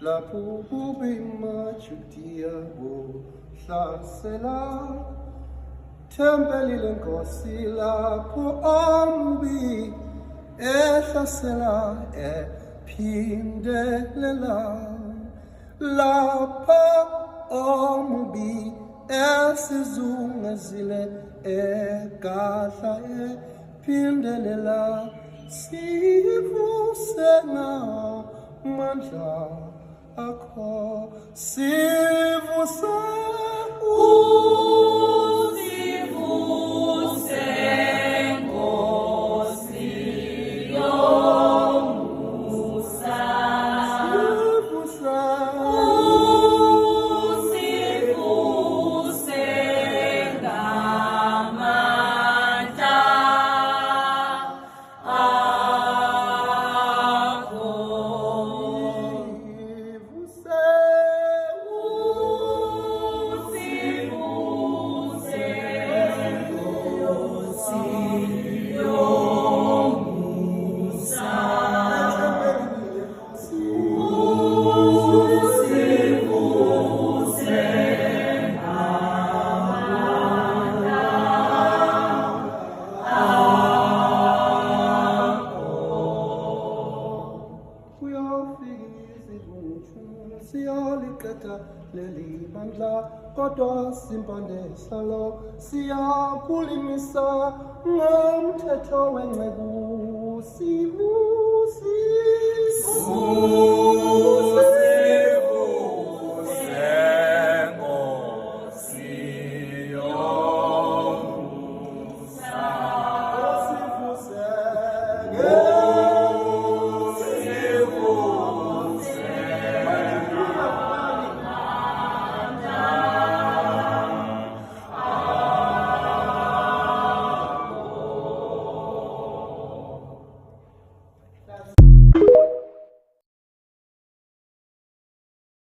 lapho ubimajudia buhlasela tempeli lenkosi lapho ambi ehlasela ephindelela lapho ambi esizungezile egadla ephindelela sivusena mandla akho sivuse Usivuse Nkosi yomusa. Usivuse ngamandla akho. Usivuse Nkosi yomusa. Usivuse ngamandla siyalikhetha leli bandla kodwa simpande salo siyakulimisa ngomthetho wenceku sivusise